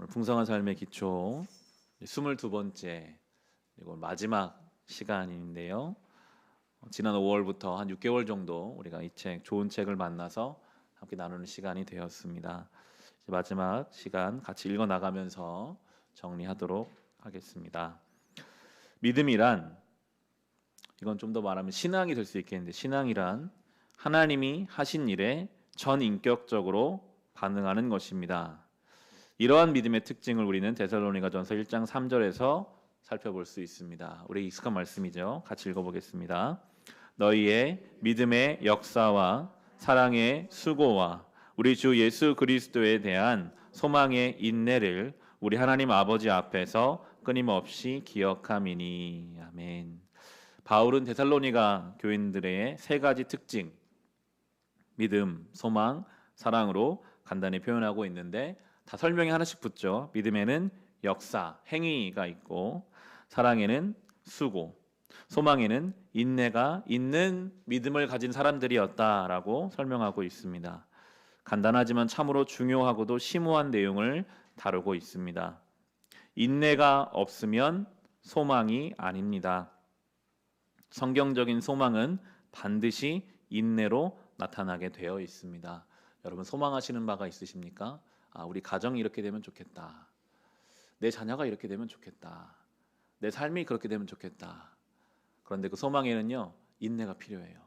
오늘 풍성한 삶의 기초 22번째 그리고 마지막 시간인데요. 지난 5월부터 한 6개월 정도 우리가 이 책, 좋은 책을 만나서 함께 나누는 시간이 되었습니다. 이제 마지막 시간 같이 읽어 나가면서 정리하도록 하겠습니다. 믿음이란, 이건 좀 더 말하면 신앙이 될 수 있겠는데, 신앙이란 하나님이 하신 일에 전인격적으로 반응하는 것입니다. 이러한 믿음의 특징을 우리는 데살로니가전서 1장 3절에서 살펴볼 수 있습니다. 우리 익숙한 말씀이죠. 같이 읽어보겠습니다. 너희의 믿음의 역사와 사랑의 수고와 우리 주 예수 그리스도에 대한 소망의 인내를 우리 하나님 아버지 앞에서 끊임없이 기억함이니. 아멘. 바울은 데살로니가 교인들의 세 가지 특징, 믿음, 소망, 사랑으로 간단히 표현하고 있는데, 다 설명이 하나씩 붙죠. 믿음에는 역사, 행위가 있고, 사랑에는 수고, 소망에는 인내가 있는 믿음을 가진 사람들이었다라고 설명하고 있습니다. 간단하지만 참으로 중요하고도 심오한 내용을 다루고 있습니다. 인내가 없으면 소망이 아닙니다. 성경적인 소망은 반드시 인내로 나타나게 되어 있습니다. 여러분, 소망하시는 바가 있으십니까? 우리 가정이 이렇게 되면 좋겠다. 내 자녀가 이렇게 되면 좋겠다. 내 삶이 그렇게 되면 좋겠다. 그런데 그 소망에는요, 인내가 필요해요.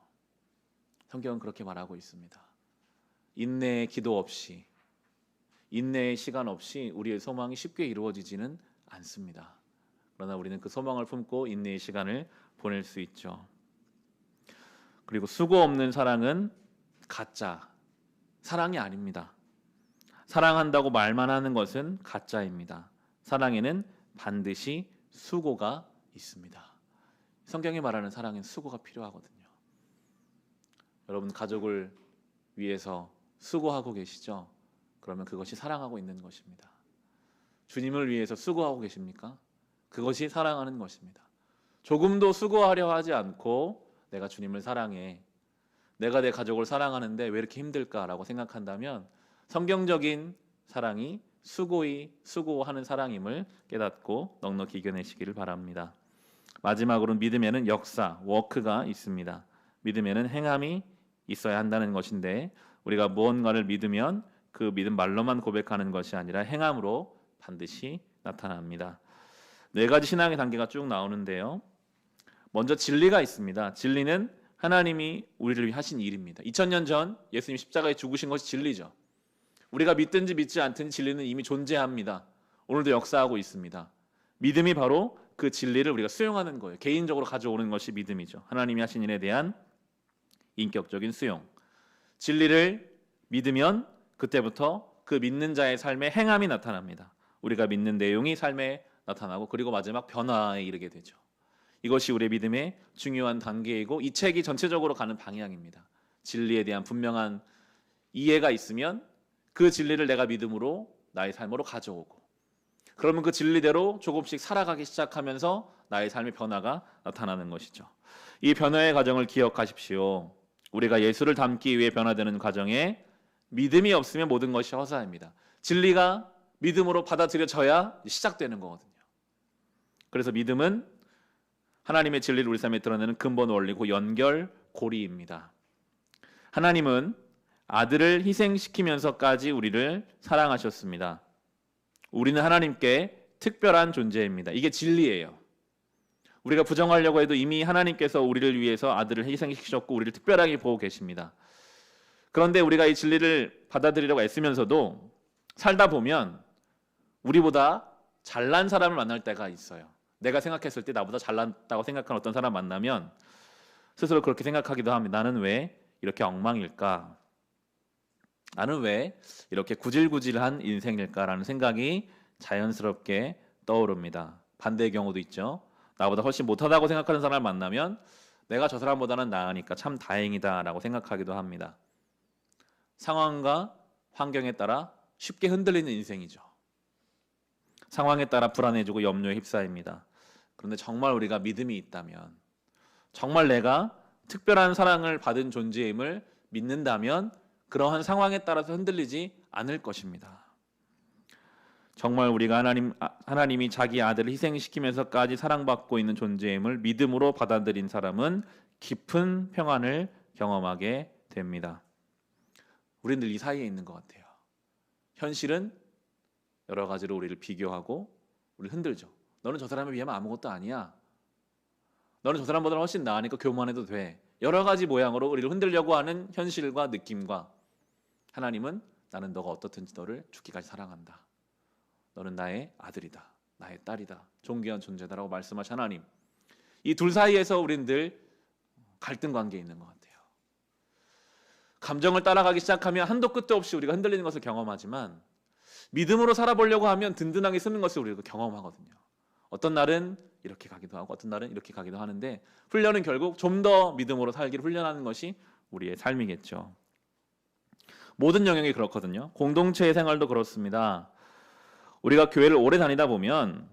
성경은 그렇게 말하고 있습니다. 인내의 기도 없이, 인내의 시간 없이 우리의 소망이 쉽게 이루어지지는 않습니다. 그러나 우리는 그 소망을 품고 인내의 시간을 보낼 수 있죠. 그리고 수고 없는 사랑은 가짜, 사랑이 아닙니다. 사랑한다고 말만 하는 것은 가짜입니다. 사랑에는 반드시 수고가 있습니다. 성경이 말하는 사랑엔 수고가 필요하거든요. 여러분, 가족을 위해서 수고하고 계시죠? 그러면 그것이 사랑하고 있는 것입니다. 주님을 위해서 수고하고 계십니까? 그것이 사랑하는 것입니다. 조금도 수고하려 하지 않고 내가 주님을 사랑해, 내가 내 가족을 사랑하는데 왜 이렇게 힘들까라고 생각한다면 성경적인 사랑이 수고하는 사랑임을 깨닫고 넉넉히 이겨내시기를 바랍니다. 마지막으로 믿음에는 역사, 워크가 있습니다. 믿음에는 행함이 있어야 한다는 것인데, 우리가 무언가를 믿으면 그 믿음 말로만 고백하는 것이 아니라 행함으로 반드시 나타납니다. 네 가지 신앙의 단계가 쭉 나오는데요. 먼저 진리가 있습니다. 진리는 하나님이 우리를 위해 하신 일입니다. 2000년 전 예수님 십자가에 죽으신 것이 진리죠. 우리가 믿든지 믿지 않든지 진리는 이미 존재합니다. 오늘도 역사하고 있습니다. 믿음이 바로 그 진리를 우리가 수용하는 거예요. 개인적으로 가져오는 것이 믿음이죠. 하나님이 하신 일에 대한 인격적인 수용. 진리를 믿으면 그때부터 그 믿는 자의 삶에 행함이 나타납니다. 우리가 믿는 내용이 삶에 나타나고, 그리고 마지막 변화에 이르게 되죠. 이것이 우리의 믿음의 중요한 단계이고, 이 책이 전체적으로 가는 방향입니다. 진리에 대한 분명한 이해가 있으면 그 진리를 내가 믿음으로 나의 삶으로 가져오고, 그러면 그 진리대로 조금씩 살아가기 시작하면서 나의 삶의 변화가 나타나는 것이죠. 이 변화의 과정을 기억하십시오. 우리가 예수를 닮기 위해 변화되는 과정에 믿음이 없으면 모든 것이 허사입니다. 진리가 믿음으로 받아들여져야 시작되는 거거든요. 그래서 믿음은 하나님의 진리를 우리 삶에 드러내는 근본 원리고 연결고리입니다. 하나님은 아들을 희생시키면서까지 우리를 사랑하셨습니다. 우리는 하나님께 특별한 존재입니다. 이게 진리예요. 우리가 부정하려고 해도 이미 하나님께서 우리를 위해서 아들을 희생시키셨고 우리를 특별하게 보고 계십니다. 그런데 우리가 이 진리를 받아들이려고 애쓰면서도 살다 보면 우리보다 잘난 사람을 만날 때가 있어요. 내가 생각했을 때 나보다 잘났다고 생각하는 어떤 사람 만나면 스스로 그렇게 생각하기도 합니다. 나는 왜 이렇게 엉망일까? 나는 왜 이렇게 구질구질한 인생일까라는 생각이 자연스럽게 떠오릅니다. 반대의 경우도 있죠. 나보다 훨씬 못하다고 생각하는 사람을 만나면 내가 저 사람보다는 나으니까 참 다행이다라고 생각하기도 합니다. 상황과 환경에 따라 쉽게 흔들리는 인생이죠. 상황에 따라 불안해지고 염려에 휩싸입니다. 그런데 정말 우리가 믿음이 있다면, 정말 내가 특별한 사랑을 받은 존재임을 믿는다면 그러한 상황에 따라서 흔들리지 않을 것입니다. 정말 우리가 하나님이 자기 아들을 희생시키면서까지 사랑받고 있는 존재임을 믿음으로 받아들인 사람은 깊은 평안을 경험하게 됩니다. 우리는 늘 이 사이에 있는 것 같아요. 현실은 여러 가지로 우리를 비교하고 우리를 흔들죠. 너는 저 사람에 비하면 아무것도 아니야. 너는 저 사람보다 훨씬 나으니까 교만해도 돼. 여러 가지 모양으로 우리를 흔들려고 하는 현실과 느낌과, 하나님은 나는 너가 어떻든지 너를 죽기까지 사랑한다. 너는 나의 아들이다. 나의 딸이다. 존귀한 존재다라고 말씀하신 하나님. 이 둘 사이에서 우리는 늘 갈등 관계에 있는 것 같아요. 감정을 따라가기 시작하면 한도 끝도 없이 우리가 흔들리는 것을 경험하지만, 믿음으로 살아보려고 하면 든든하게 서는 것을 우리가 경험하거든요. 어떤 날은 이렇게 가기도 하고 어떤 날은 이렇게 가기도 하는데, 훈련은 결국 좀 더 믿음으로 살기를 훈련하는 것이 우리의 삶이겠죠. 모든 영역이 그렇거든요. 공동체의 생활도 그렇습니다. 우리가 교회를 오래 다니다 보면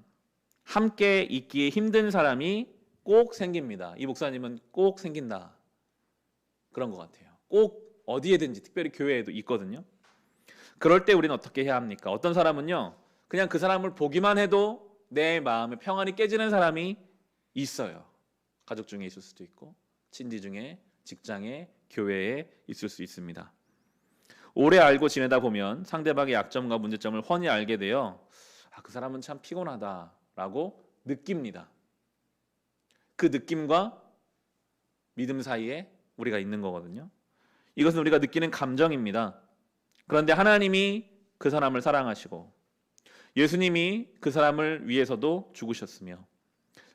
함께 있기에 힘든 사람이 꼭 생깁니다. 이 목사님은 꼭 생긴다. 그런 것 같아요. 꼭 어디에든지, 특별히 교회에도 있거든요. 그럴 때 우리는 어떻게 해야 합니까? 어떤 사람은요, 그냥 그 사람을 보기만 해도 내 마음의 평안이 깨지는 사람이 있어요. 가족 중에 있을 수도 있고, 친지 중에, 직장에, 교회에 있을 수 있습니다. 오래 알고 지내다 보면 상대방의 약점과 문제점을 훤히 알게 되어 그 사람은 참 피곤하다라고 느낍니다. 그 느낌과 믿음 사이에 우리가 있는 거거든요. 이것은 우리가 느끼는 감정입니다. 그런데 하나님이 그 사람을 사랑하시고 예수님이 그 사람을 위해서도 죽으셨으며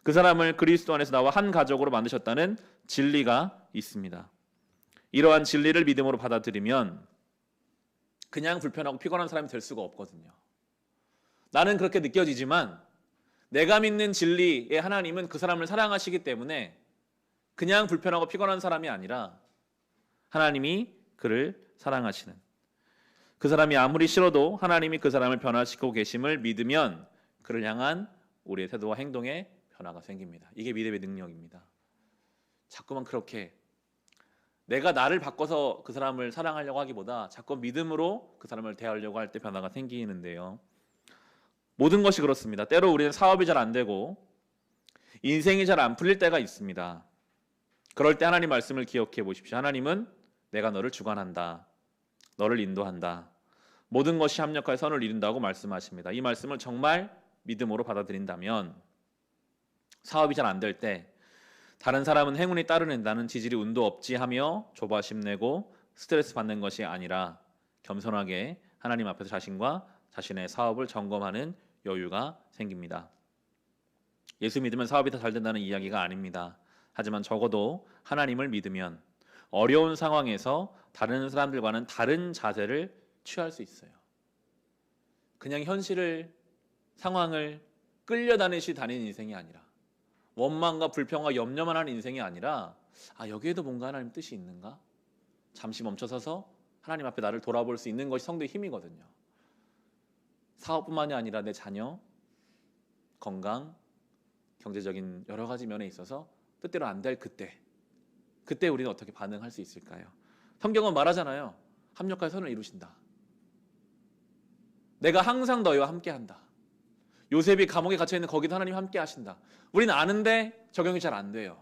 그 사람을 그리스도 안에서 나와 한 가족으로 만드셨다는 진리가 있습니다. 이러한 진리를 믿음으로 받아들이면 그냥 불편하고 피곤한 사람이 될 수가 없거든요. 나는 그렇게 느껴지지만 내가 믿는 진리의 하나님은 그 사람을 사랑하시기 때문에 그냥 불편하고 피곤한 사람이 아니라 하나님이 그를 사랑하시는, 그 사람이 아무리 싫어도 하나님이 그 사람을 변화시키고 계심을 믿으면 그를 향한 우리의 태도와 행동에 변화가 생깁니다. 이게 믿음의 능력입니다. 자꾸만 그렇게 내가 나를 바꿔서 그 사람을 사랑하려고 하기보다 자꾸 믿음으로 그 사람을 대하려고 할 때 변화가 생기는데요. 모든 것이 그렇습니다. 때로 우리는 사업이 잘 안 되고 인생이 잘 안 풀릴 때가 있습니다. 그럴 때 하나님 말씀을 기억해 보십시오. 하나님은 내가 너를 주관한다. 너를 인도한다. 모든 것이 합력하여 선을 이룬다고 말씀하십니다. 이 말씀을 정말 믿음으로 받아들인다면 사업이 잘 안 될 때 다른 사람은 행운이 따르는다는 지질이 운도 없지 하며 조바심 내고 스트레스 받는 것이 아니라 겸손하게 하나님 앞에서 자신과 자신의 사업을 점검하는 여유가 생깁니다. 예수 믿으면 사업이 다 잘 된다는 이야기가 아닙니다. 하지만 적어도 하나님을 믿으면 어려운 상황에서 다른 사람들과는 다른 자세를 취할 수 있어요. 그냥 현실을, 상황을 끌려다니시 다니는 인생이 아니라, 원망과 불평과 염려만 하는 인생이 아니라 여기에도 뭔가 하나님 뜻이 있는가? 잠시 멈춰서서 하나님 앞에 나를 돌아볼 수 있는 것이 성도의 힘이거든요. 사업뿐만이 아니라 내 자녀, 건강, 경제적인 여러 가지 면에 있어서 뜻대로 안 될 그때 우리는 어떻게 반응할 수 있을까요? 성경은 말하잖아요. 합력하여 선을 이루신다. 내가 항상 너희와 함께한다. 요셉이 감옥에 갇혀있는 거기도 하나님 함께 하신다. 우리는 아는데 적용이 잘 안 돼요.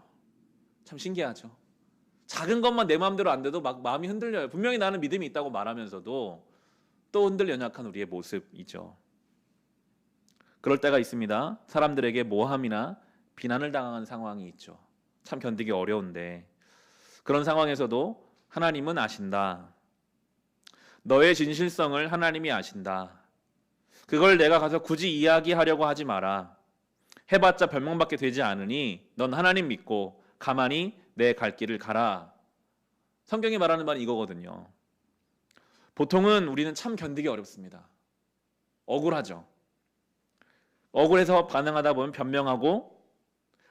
참 신기하죠. 작은 것만 내 마음대로 안 돼도 막 마음이 흔들려요. 분명히 나는 믿음이 있다고 말하면서도 또 흔들 연약한 우리의 모습이죠. 그럴 때가 있습니다. 사람들에게 모함이나 비난을 당하는 상황이 있죠. 참 견디기 어려운데 그런 상황에서도 하나님은 아신다. 너의 진실성을 하나님이 아신다. 그걸 내가 가서 굳이 이야기하려고 하지 마라. 해봤자 별명밖에 되지 않으니 넌 하나님 믿고 가만히 내 갈 길을 가라. 성경이 말하는 말은 이거거든요. 보통은 우리는 참 견디기 어렵습니다. 억울하죠. 억울해서 반응하다 보면 변명하고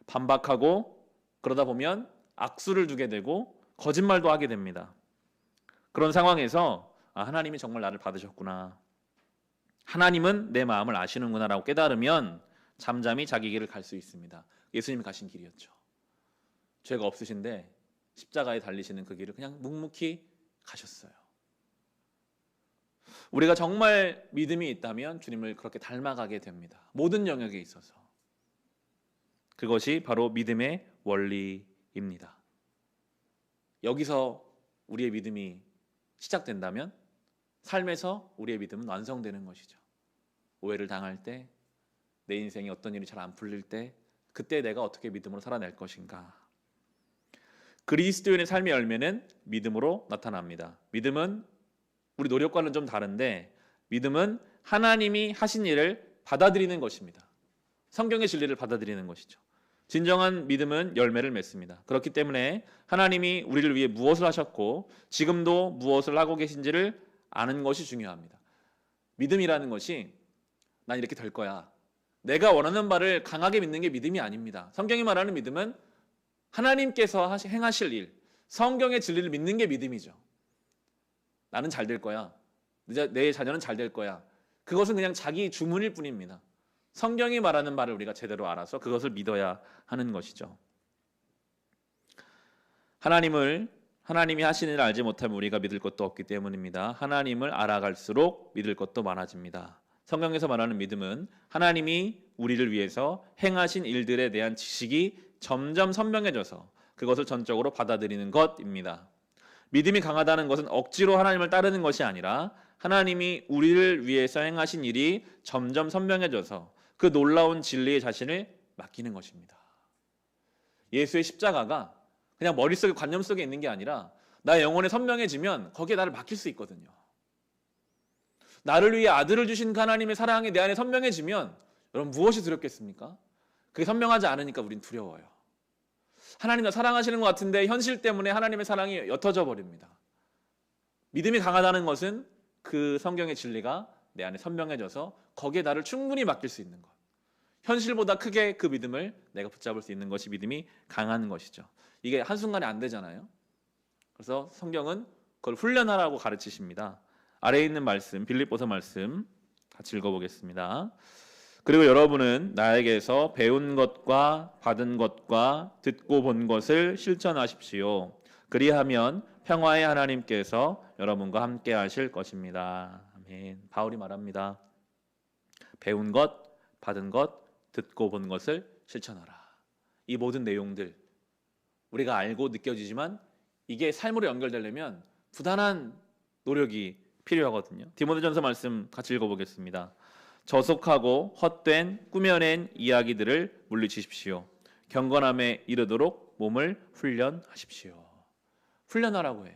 반박하고 그러다 보면 악수를 두게 되고 거짓말도 하게 됩니다. 그런 상황에서 하나님이 정말 나를 받으셨구나. 하나님은 내 마음을 아시는구나라고 깨달으면 잠잠히 자기 길을 갈 수 있습니다. 예수님이 가신 길이었죠. 죄가 없으신데 십자가에 달리시는 그 길을 그냥 묵묵히 가셨어요. 우리가 정말 믿음이 있다면 주님을 그렇게 닮아가게 됩니다. 모든 영역에 있어서. 그것이 바로 믿음의 원리입니다. 여기서 우리의 믿음이 시작된다면 삶에서 우리의 믿음은 완성되는 것이죠. 오해를 당할 때, 내 인생에 어떤 일이 잘 안 풀릴 때, 그때 내가 어떻게 믿음으로 살아낼 것인가. 그리스도인의 삶의 열매는 믿음으로 나타납니다. 믿음은 우리 노력과는 좀 다른데, 믿음은 하나님이 하신 일을 받아들이는 것입니다. 성경의 진리를 받아들이는 것이죠. 진정한 믿음은 열매를 맺습니다. 그렇기 때문에 하나님이 우리를 위해 무엇을 하셨고 지금도 무엇을 하고 계신지를 아는 것이 중요합니다. 믿음이라는 것이 난 이렇게 될 거야, 내가 원하는 바를 강하게 믿는 게 믿음이 아닙니다. 성경이 말하는 믿음은 하나님께서 행하실 일, 성경의 진리를 믿는 게 믿음이죠. 나는 잘 될 거야, 내 자녀는 잘 될 거야, 그것은 그냥 자기 주문일 뿐입니다. 성경이 말하는 바를 우리가 제대로 알아서 그것을 믿어야 하는 것이죠. 하나님이 하시는 일을 알지 못하면 우리가 믿을 것도 없기 때문입니다. 하나님을 알아갈수록 믿을 것도 많아집니다. 성경에서 말하는 믿음은 하나님이 우리를 위해서 행하신 일들에 대한 지식이 점점 선명해져서 그것을 전적으로 받아들이는 것입니다. 믿음이 강하다는 것은 억지로 하나님을 따르는 것이 아니라 하나님이 우리를 위해서 행하신 일이 점점 선명해져서 그 놀라운 진리의 자신을 맡기는 것입니다. 예수의 십자가가 그냥 머릿속에 관념 속에 있는 게 아니라 나의 영혼에 선명해지면 거기에 나를 맡길 수 있거든요. 나를 위해 아들을 주신 하나님의 사랑이 내 안에 선명해지면 여러분 무엇이 두렵겠습니까? 그게 선명하지 않으니까 우린 두려워요. 하나님 나 사랑하시는 것 같은데 현실 때문에 하나님의 사랑이 옅어져 버립니다. 믿음이 강하다는 것은 그 성경의 진리가 내 안에 선명해져서 거기에 나를 충분히 맡길 수 있는 것. 현실보다 크게 그 믿음을 내가 붙잡을 수 있는 것이 믿음이 강한 것이죠. 이게 한순간에 안 되잖아요. 그래서 성경은 그걸 훈련하라고 가르치십니다. 아래에 있는 말씀, 빌립보서 말씀 같이 읽어보겠습니다. 그리고 여러분은 나에게서 배운 것과 받은 것과 듣고 본 것을 실천하십시오. 그리하면 평화의 하나님께서 여러분과 함께 하실 것입니다. 아멘. 바울이 말합니다. 배운 것, 받은 것, 듣고 본 것을 실천하라. 이 모든 내용들 우리가 알고 느껴지지만 이게 삶으로 연결되려면 부단한 노력이 필요하거든요. 디모데전서 말씀 같이 읽어보겠습니다. 저속하고 헛된 꾸며낸 이야기들을 물리치십시오. 경건함에 이르도록 몸을 훈련하십시오. 훈련하라고 해요.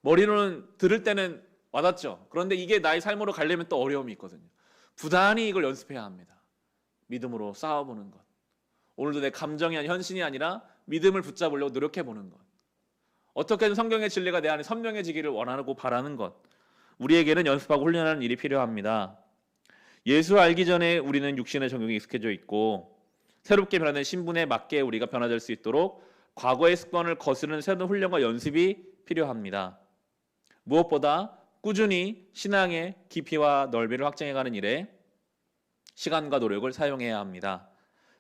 머리로는 들을 때는 와닿죠. 그런데 이게 나의 삶으로 가려면 또 어려움이 있거든요. 부단히 이걸 연습해야 합니다. 믿음으로 싸워보는 것. 오늘도 내 감정이 아닌 현신이 아니라 믿음을 붙잡으려고 노력해보는 것. 어떻게든 성경의 진리가 내 안에 선명해지기를 원하고 바라는 것. 우리에게는 연습하고 훈련하는 일이 필요합니다. 예수 알기 전에 우리는 육신의 정욕에 익숙해져 있고 새롭게 변화된 신분에 맞게 우리가 변화될 수 있도록 과거의 습관을 거스르는 새로운 훈련과 연습이 필요합니다. 무엇보다 꾸준히 신앙의 깊이와 넓이를 확장해가는 일에 시간과 노력을 사용해야 합니다.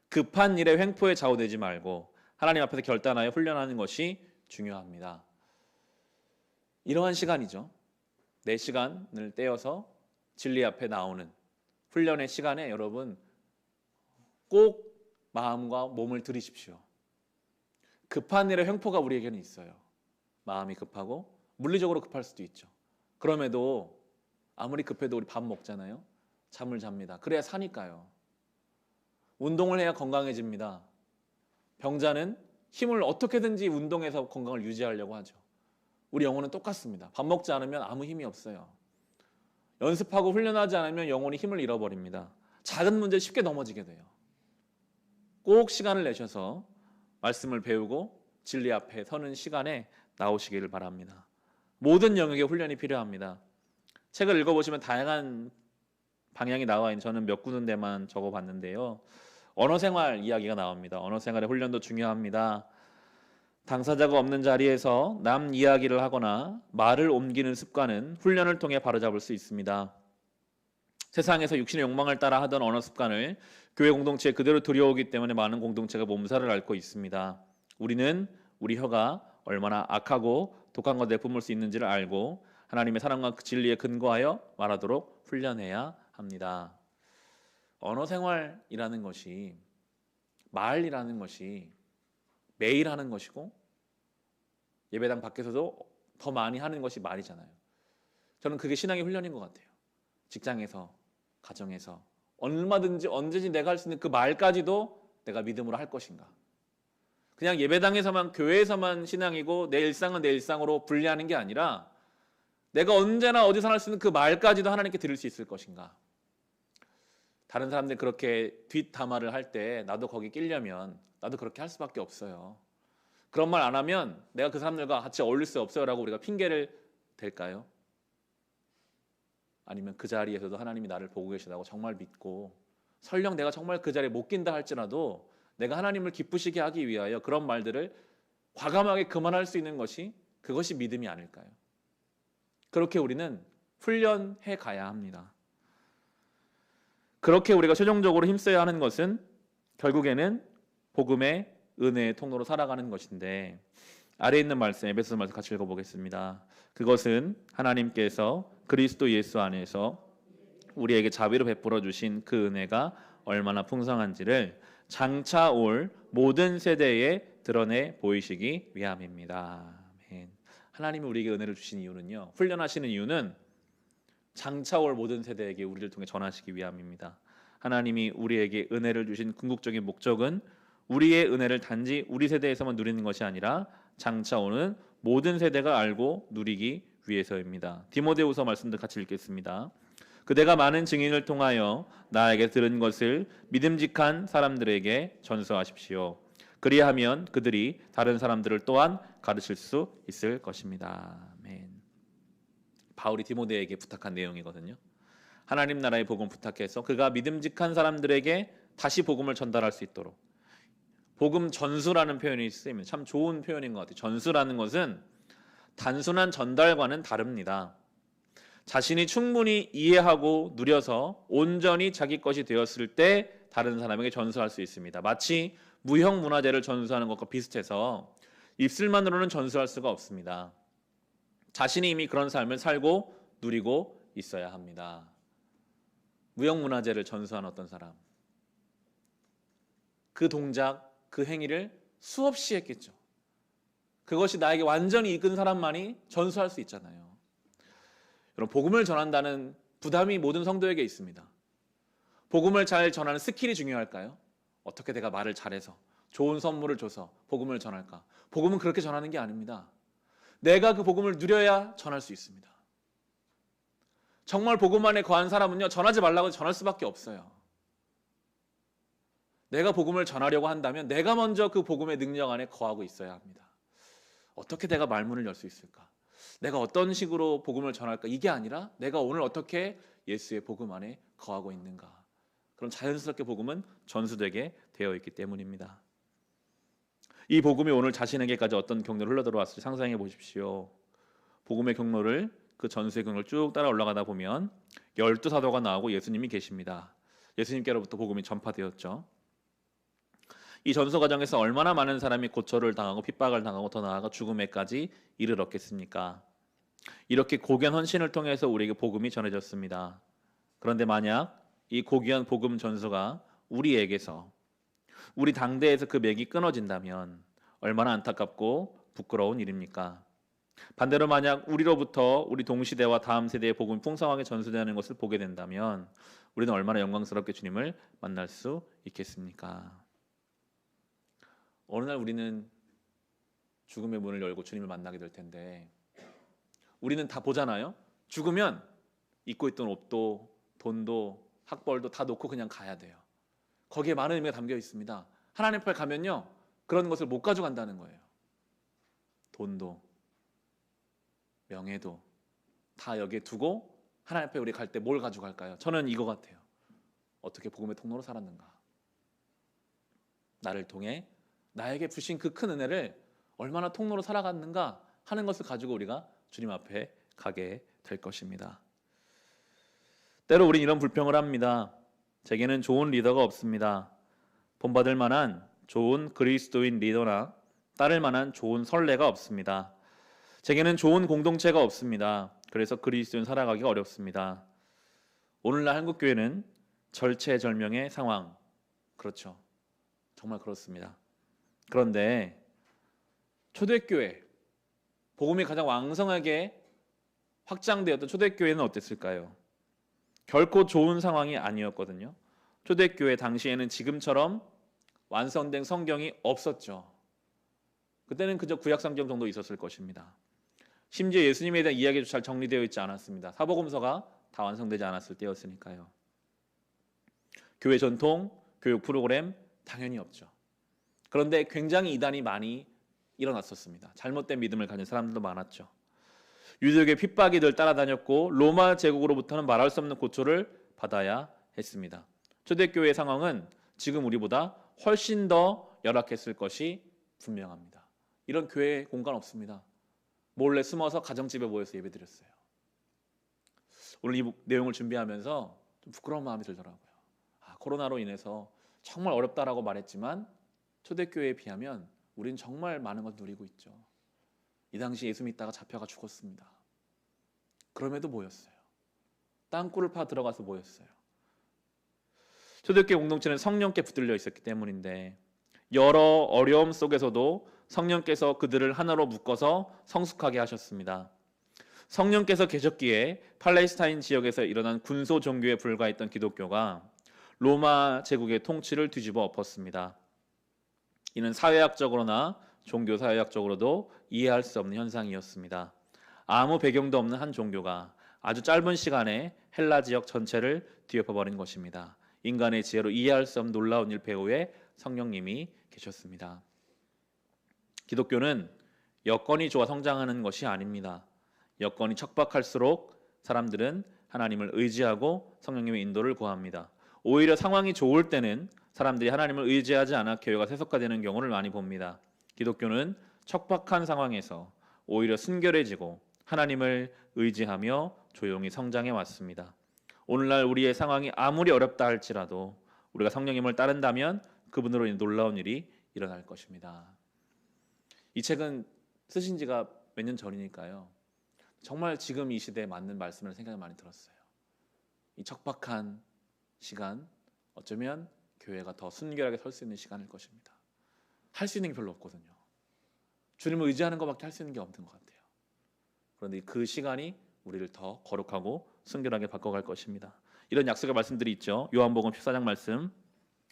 급한 일에 횡포에 좌우되지 말고 하나님 앞에서 결단하여 훈련하는 것이 중요합니다. 이러한 시간이죠. 내 시간을 떼어서 진리 앞에 나오는 훈련의 시간에 여러분 꼭 마음과 몸을 들이십시오. 급한 일에 횡포가 우리에게는 있어요. 마음이 급하고 물리적으로 급할 수도 있죠. 그럼에도 아무리 급해도 우리 밥 먹잖아요. 잠을 잡니다. 그래야 사니까요. 운동을 해야 건강해집니다. 병자는 힘을 어떻게든지 운동해서 건강을 유지하려고 하죠. 우리 영혼은 똑같습니다. 밥 먹지 않으면 아무 힘이 없어요. 연습하고 훈련하지 않으면 영혼이 힘을 잃어버립니다. 작은 문제 쉽게 넘어지게 돼요. 꼭 시간을 내셔서 말씀을 배우고 진리 앞에 서는 시간에 나오시기를 바랍니다. 모든 영역에 훈련이 필요합니다. 책을 읽어보시면 다양한 방향이 나와 있는 저는 몇 군데만 적어봤는데요. 언어생활 이야기가 나옵니다. 언어생활의 훈련도 중요합니다. 당사자가 없는 자리에서 남 이야기를 하거나 말을 옮기는 습관은 훈련을 통해 바로잡을 수 있습니다. 세상에서 육신의 욕망을 따라 하던 언어 습관을 교회 공동체에 그대로 들여오기 때문에 많은 공동체가 몸살을 앓고 있습니다. 우리는 우리 혀가 얼마나 악하고 독한 것을 내뿜을 수 있는지를 알고 하나님의 사랑과 그 진리에 근거하여 말하도록 훈련해야 합니다. 언어 생활이라는 것이, 말이라는 것이 매일 하는 것이고 예배당 밖에서도 더 많이 하는 것이 말이잖아요. 저는 그게 신앙의 훈련인 것 같아요. 직장에서, 가정에서 얼마든지 언제든지 내가 할 수 있는 그 말까지도 내가 믿음으로 할 것인가. 그냥 예배당에서만, 교회에서만 신앙이고 내 일상은 내 일상으로 분리하는 게 아니라 내가 언제나 어디서 할 수 있는 그 말까지도 하나님께 드릴 수 있을 것인가. 다른 사람들이 그렇게 뒷담화를 할 때 나도 거기 끼려면 나도 그렇게 할 수밖에 없어요. 그런 말 안 하면 내가 그 사람들과 같이 어울릴 수 없어요 라고 우리가 핑계를 댈까요? 아니면 그 자리에서도 하나님이 나를 보고 계시다고 정말 믿고, 설령 내가 정말 그 자리에 못 낀다 할지라도 내가 하나님을 기쁘시게 하기 위하여 그런 말들을 과감하게 그만할 수 있는 것이, 그것이 믿음이 아닐까요? 그렇게 우리는 훈련해 가야 합니다. 그렇게 우리가 최종적으로 힘써야 하는 것은 결국에는 복음의 은혜의 통로로 살아가는 것인데, 아래에 있는 말씀, 에베소서 말씀 같이 읽어보겠습니다. 그것은 하나님께서 그리스도 예수 안에서 우리에게 자비로 베풀어 주신 그 은혜가 얼마나 풍성한지를 장차 올 모든 세대에 드러내 보이시기 위함입니다. 아멘. 하나님이 우리에게 은혜를 주신 이유는요, 훈련하시는 이유는 장차 올 모든 세대에게 우리를 통해 전하시기 위함입니다. 하나님이 우리에게 은혜를 주신 궁극적인 목적은 우리의 은혜를 단지 우리 세대에서만 누리는 것이 아니라 장차 오는 모든 세대가 알고 누리기 위해서입니다. 디모데후서 말씀도 같이 읽겠습니다. 그대가 많은 증인을 통하여 나에게 들은 것을 믿음직한 사람들에게 전수하십시오. 그리하면 그들이 다른 사람들을 또한 가르칠 수 있을 것입니다. 아멘. 바울이 디모데에게 부탁한 내용이거든요. 하나님 나라의 복음 부탁해서 그가 믿음직한 사람들에게 다시 복음을 전달할 수 있도록, 복음 전수라는 표현이 쓰이면 참 좋은 표현인 것 같아요. 전수라는 것은 단순한 전달과는 다릅니다. 자신이 충분히 이해하고 누려서 온전히 자기 것이 되었을 때 다른 사람에게 전수할 수 있습니다. 마치 무형문화재를 전수하는 것과 비슷해서 입술만으로는 전수할 수가 없습니다. 자신이 이미 그런 삶을 살고 누리고 있어야 합니다. 무형문화재를 전수한 어떤 사람, 그 동작, 그 행위를 수없이 했겠죠. 그것이 나에게 완전히 이끈 사람만이 전수할 수 있잖아요. 여러분, 복음을 전한다는 부담이 모든 성도에게 있습니다. 복음을 잘 전하는 스킬이 중요할까요? 어떻게 내가 말을 잘해서 좋은 선물을 줘서 복음을 전할까? 복음은 그렇게 전하는 게 아닙니다. 내가 그 복음을 누려야 전할 수 있습니다. 정말 복음 안에 거한 사람은요, 전하지 말라고 전할 수밖에 없어요. 내가 복음을 전하려고 한다면 내가 먼저 그 복음의 능력 안에 거하고 있어야 합니다. 어떻게 내가 말문을 열 수 있을까? 내가 어떤 식으로 복음을 전할까? 이게 아니라 내가 오늘 어떻게 예수의 복음 안에 거하고 있는가? 그럼 자연스럽게 복음은 전수되게 되어 있기 때문입니다. 이 복음이 오늘 자신에게까지 어떤 경로를 흘러들어왔을지 상상해 보십시오. 복음의 경로를, 그 전수의 경로를 쭉 따라 올라가다 보면 12사도가 나오고 예수님이 계십니다. 예수님께로부터 복음이 전파되었죠. 이 전수 과정에서 얼마나 많은 사람이 고초를 당하고 핍박을 당하고 더 나아가 죽음에까지 이르렀겠습니까? 이렇게 고귀한 헌신을 통해서 우리에게 복음이 전해졌습니다. 그런데 만약 이 고귀한 복음 전수가 우리에게서, 우리 당대에서 그 맥이 끊어진다면 얼마나 안타깝고 부끄러운 일입니까? 반대로 만약 우리로부터 우리 동시대와 다음 세대의 복음이 풍성하게 전수되는 것을 보게 된다면 우리는 얼마나 영광스럽게 주님을 만날 수 있겠습니까? 어느 날 우리는 죽음의 문을 열고 주님을 만나게 될 텐데, 우리는 다 보잖아요. 죽으면 입고 있던 옷도 돈도 학벌도 다 놓고 그냥 가야 돼요. 거기에 많은 의미가 담겨 있습니다. 하나님 앞에 가면요, 그런 것을 못 가져간다는 거예요. 돈도 명예도 다 여기에 두고 하나님 앞에 우리 갈 때 뭘 가져갈까요? 저는 이거 같아요. 어떻게 복음의 통로로 살았는가? 나를 통해 나에게 주신 그 큰 은혜를 얼마나 통로로 살아갔는가 하는 것을 가지고 우리가 주님 앞에 가게 될 것입니다. 때로 우린 이런 불평을 합니다. 제게는 좋은 리더가 없습니다. 본받을 만한 좋은 그리스도인 리더나 따를 만한 좋은 선례가 없습니다. 제게는 좋은 공동체가 없습니다. 그래서 그리스도인 살아가기가 어렵습니다. 오늘날 한국 교회는 절체절명의 상황. 그렇죠. 정말 그렇습니다. 그런데 초대교회, 복음이 가장 왕성하게 확장되었던 초대교회는 어땠을까요? 결코 좋은 상황이 아니었거든요. 초대교회 당시에는 지금처럼 완성된 성경이 없었죠. 그때는 그저 구약성경 정도 있었을 것입니다. 심지어 예수님에 대한 이야기도 잘 정리되어 있지 않았습니다. 사복음서가 다 완성되지 않았을 때였으니까요. 교회 전통, 교육 프로그램 당연히 없죠. 그런데 굉장히 이단이 많이 일어났었습니다. 잘못된 믿음을 가진 사람들도 많았죠. 유대교의 핍박이 늘 따라다녔고 로마 제국으로부터는 말할 수 없는 고초를 받아야 했습니다. 초대교회의 상황은 지금 우리보다 훨씬 더 열악했을 것이 분명합니다. 이런 교회 공간 없습니다. 몰래 숨어서 가정집에 모여서 예배드렸어요. 오늘 이 내용을 준비하면서 좀 부끄러운 마음이 들더라고요. 코로나로 인해서 정말 어렵다라고 말했지만 초대교회에 비하면 우린 정말 많은 걸 누리고 있죠. 이 당시 예수 믿다가 잡혀가 죽었습니다. 그럼에도 모였어요. 땅굴을 파 들어가서 모였어요. 초대교회 공동체는 성령께 붙들려 있었기 때문인데 여러 어려움 속에서도 성령께서 그들을 하나로 묶어서 성숙하게 하셨습니다. 성령께서 계셨기에 팔레스타인 지역에서 일어난 군소 종교에 불과했던 기독교가 로마 제국의 통치를 뒤집어 엎었습니다. 이는 사회학적으로나 종교 사회학적으로도 이해할 수 없는 현상이었습니다. 아무 배경도 없는 한 종교가 아주 짧은 시간에 헬라 지역 전체를 뒤엎어버린 것입니다. 인간의 지혜로 이해할 수 없는 놀라운 일 배후에 성령님이 계셨습니다. 기독교는 여건이 좋아 성장하는 것이 아닙니다. 여건이 척박할수록 사람들은 하나님을 의지하고 성령님의 인도를 구합니다. 오히려 상황이 좋을 때는 사람들이 하나님을 의지하지 않아 교회가 세속화되는 경우를 많이 봅니다. 기독교는 척박한 상황에서 오히려 순결해지고 하나님을 의지하며 조용히 성장해 왔습니다. 오늘날 우리의 상황이 아무리 어렵다 할지라도 우리가 성령님을 따른다면 그분으로 인해 놀라운 일이 일어날 것입니다. 이 책은 쓰신 지가 몇 년 전이니까요. 정말 지금 이 시대에 맞는 말씀을 생각이 많이 들었어요. 이 척박한 시간, 어쩌면 교회가 더 순결하게 설 수 있는 시간일 것입니다. 할 수 있는 게 별로 없거든요. 주님을 의지하는 것밖에 할 수 있는 게 없는 것 같아요. 그런데 그 시간이 우리를 더 거룩하고 순결하게 바꿔갈 것입니다. 이런 약속의 말씀들이 있죠. 요한복음 14장 말씀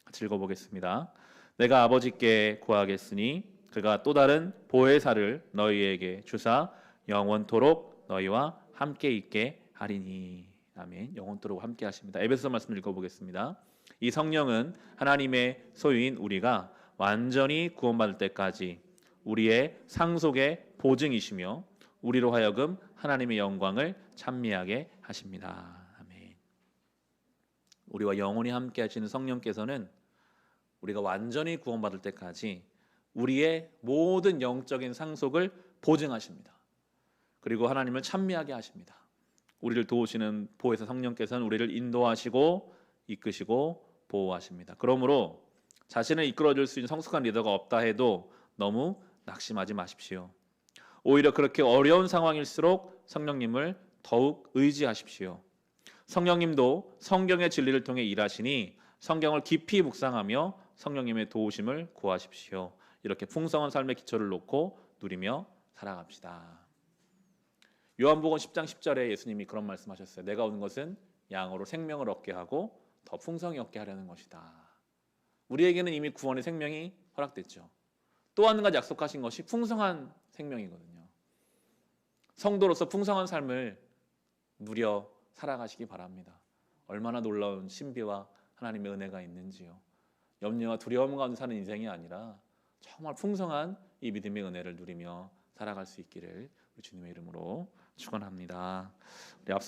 같이 읽어보겠습니다. 내가 아버지께 구하겠으니 그가 또 다른 보혜사를 너희에게 주사 영원토록 너희와 함께 있게 하리니. 아멘. 영원토록 함께 하십니다. 에베소서 말씀 읽어보겠습니다. 이 성령은 하나님의 소유인 우리가 완전히 구원받을 때까지 우리의 상속의 보증이시며 우리로 하여금 하나님의 영광을 찬미하게 하십니다. 아멘. 우리와 영원히 함께 하시는 성령께서는 우리가 완전히 구원받을 때까지 우리의 모든 영적인 상속을 보증하십니다. 그리고 하나님을 찬미하게 하십니다. 우리를 도우시는 보혜사 성령께서는 우리를 인도하시고 이끄시고 보호하십니다. 그러므로 자신을 이끌어줄 수 있는 성숙한 리더가 없다 해도 너무 낙심하지 마십시오. 오히려 그렇게 어려운 상황일수록 성령님을 더욱 의지하십시오. 성령님도 성경의 진리를 통해 일하시니 성경을 깊이 묵상하며 성령님의 도우심을 구하십시오. 이렇게 풍성한 삶의 기초를 놓고 누리며 살아갑시다. 요한복음 10장 10절에 예수님이 그런 말씀하셨어요. 내가 온 것은 양으로 생명을 얻게 하고 더 풍성히 얻게 하려는 것이다. 우리에게는 이미 구원의 생명이 허락됐죠. 또 한 가지 약속하신 것이 풍성한 생명이거든요. 성도로서 풍성한 삶을 누려 살아가시기 바랍니다. 얼마나 놀라운 신비와 하나님의 은혜가 있는지요. 염려와 두려움 가운데 사는 인생이 아니라 정말 풍성한 이 믿음의 은혜를 누리며 살아갈 수 있기를 우리 주님의 이름으로 축원합니다. 우리 앞서